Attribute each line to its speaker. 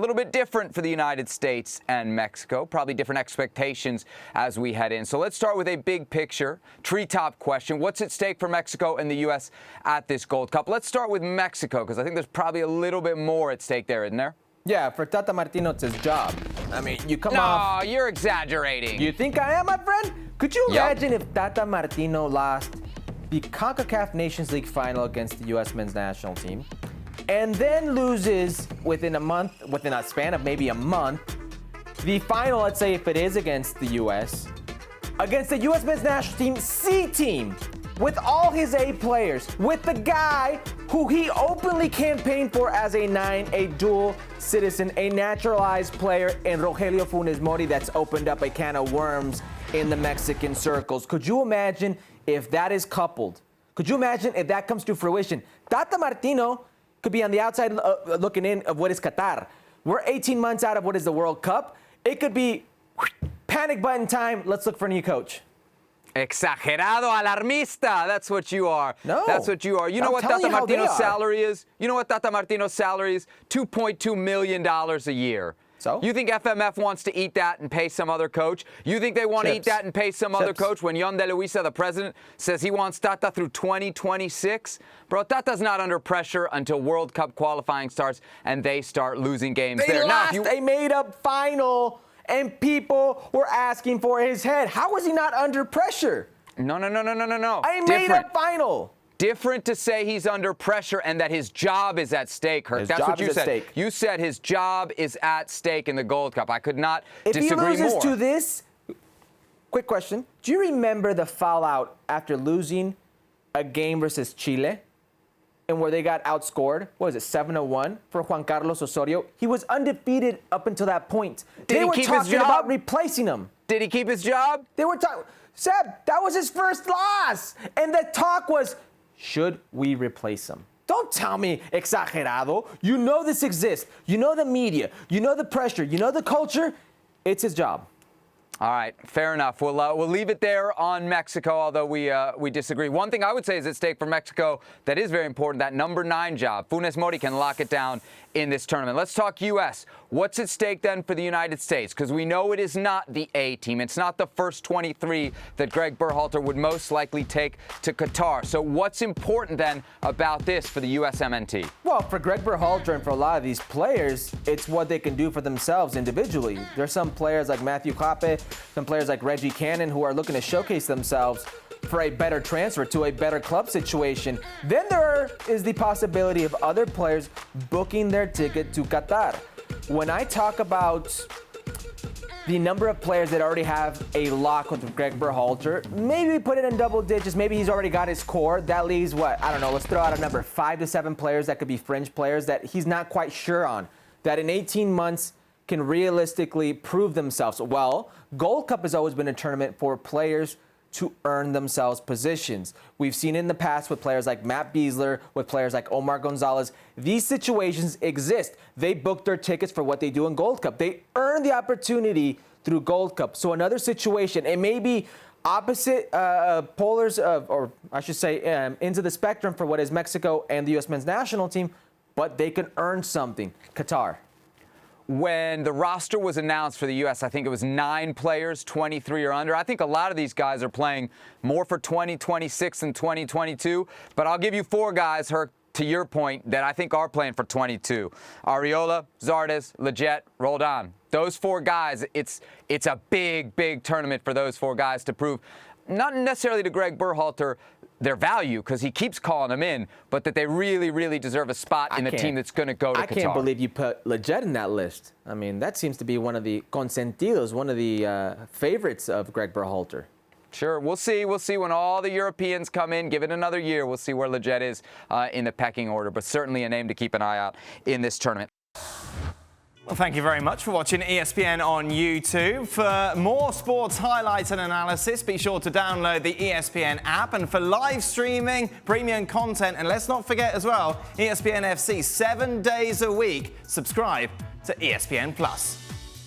Speaker 1: little bit different for the United States and Mexico, probably different expectations as we head in. So let's start with a big picture, treetop question. What's at stake for Mexico and the U.S. at this Gold Cup? Let's start with Mexico, because I think there's probably a little bit more at stake there, isn't there?
Speaker 2: Yeah, for Tata Martino, it's his job. I mean, you come off...
Speaker 1: No, you're exaggerating.
Speaker 2: You think I am, my friend? Could you imagine if Tata Martino lost the CONCACAF Nations League final against the U.S. men's national team, and then loses within a span of maybe a month, the final, let's say if it is against the U.S., against the U.S. men's national team C team, with all his A players, with the guy who he openly campaigned for as a 9, a dual citizen, a naturalized player in Rogelio Funes Mori, that's opened up a can of worms in the Mexican circles. Could you imagine if that is coupled? Could you imagine if that comes to fruition? Tata Martino could be on the outside looking in of what is Qatar. We're 18 months out of what is the World Cup. It could be panic button time. Let's look for a new coach.
Speaker 1: Exagerado, alarmista. That's what you are.
Speaker 2: No.
Speaker 1: That's what you are. You know what Tata Martino's salary is? You know what Tata Martino's salary is? $2.2 million a year.
Speaker 2: So?
Speaker 1: You think FMF wants to eat that and pay some other coach? You think they want to eat that and pay some other coach when Yon de Luisa, the president, says he wants Tata through 2026? Bro, Tata's not under pressure until World Cup qualifying starts and they start losing games there.
Speaker 2: They lost a made-up final, and people were asking for his head. How was he not under pressure?
Speaker 1: No.
Speaker 2: A made-up final.
Speaker 1: Different to say he's under pressure and that his job is at stake, Herc. That's what you said. You said his job is at stake in the Gold Cup. I could not disagree more.
Speaker 2: If he loses to this, quick question. Do you remember the fallout after losing a game versus Chile and where they got outscored? What was it, 7-1 for Juan Carlos Osorio? He was undefeated up until that point. They were talking about replacing him.
Speaker 1: Did he keep his job?
Speaker 2: They were talking. Seb, that was his first loss. And the talk was, should we replace him? Don't tell me exagerado. You know this exists. You know the media. You know the pressure. You know the culture. It's his job.
Speaker 1: All right, fair enough. We'll leave it there on Mexico, although we disagree. One thing I would say is at stake for Mexico that is very important, that number 9 job. Funes Mori can lock it down in this tournament. Let's talk U.S. What's at stake then for the United States? Because we know it is not the A team. It's not the first 23 that Greg Berhalter would most likely take to Qatar. So what's important then about this for the USMNT?
Speaker 2: Well, for Greg Berhalter and for a lot of these players, it's what they can do for themselves individually. There's some players like Matthew Kape, some players like Reggie Cannon who are looking to showcase themselves for a better transfer to a better club situation. Then there is the possibility of other players booking their ticket to Qatar. When I talk about the number of players that already have a lock with Greg Berhalter, maybe put it in double digits. Maybe he's already got his core. That leaves what? I don't know. Let's throw out a number. 5 to 7 players that could be fringe players that he's not quite sure on. That in 18 months can realistically prove themselves. Well, Gold Cup has always been a tournament for players to earn themselves positions. We've seen in the past with players like Matt Besler, with players like Omar Gonzalez. These situations exist. They book their tickets for what they do in Gold Cup. They earn the opportunity through Gold Cup. So another situation, it may be opposite polars of, or I should say, into the spectrum for what is Mexico and the U.S. men's national team, but they can earn something. Qatar.
Speaker 1: When the roster was announced for the U.S., I think it was 9 players, 23 or under. I think a lot of these guys are playing more for 2026 and 2022. But I'll give you 4 guys, Herc, to your point, that I think are playing for 22. Arriola, Zardes, Leggett, Roldan. Those 4 guys, it's a big, big tournament for those 4 guys to prove, not necessarily to Greg Berhalter, their value, because he keeps calling them in, but that they really, really deserve a spot in the team that's going to go to Qatar.
Speaker 2: I can't believe you put Leggett in that list. I mean, that seems to be one of the consentidos, one of the favorites of Greg Berhalter.
Speaker 1: Sure, we'll see. We'll see when all the Europeans come in. Give it another year. We'll see where Leggett is in the pecking order, but certainly a name to keep an eye out in this tournament.
Speaker 3: Well, thank you very much for watching ESPN on YouTube. For more sports highlights and analysis, be sure to download the ESPN app. And for live streaming, premium content, and let's not forget as well, ESPN FC 7 days a week. Subscribe to ESPN+.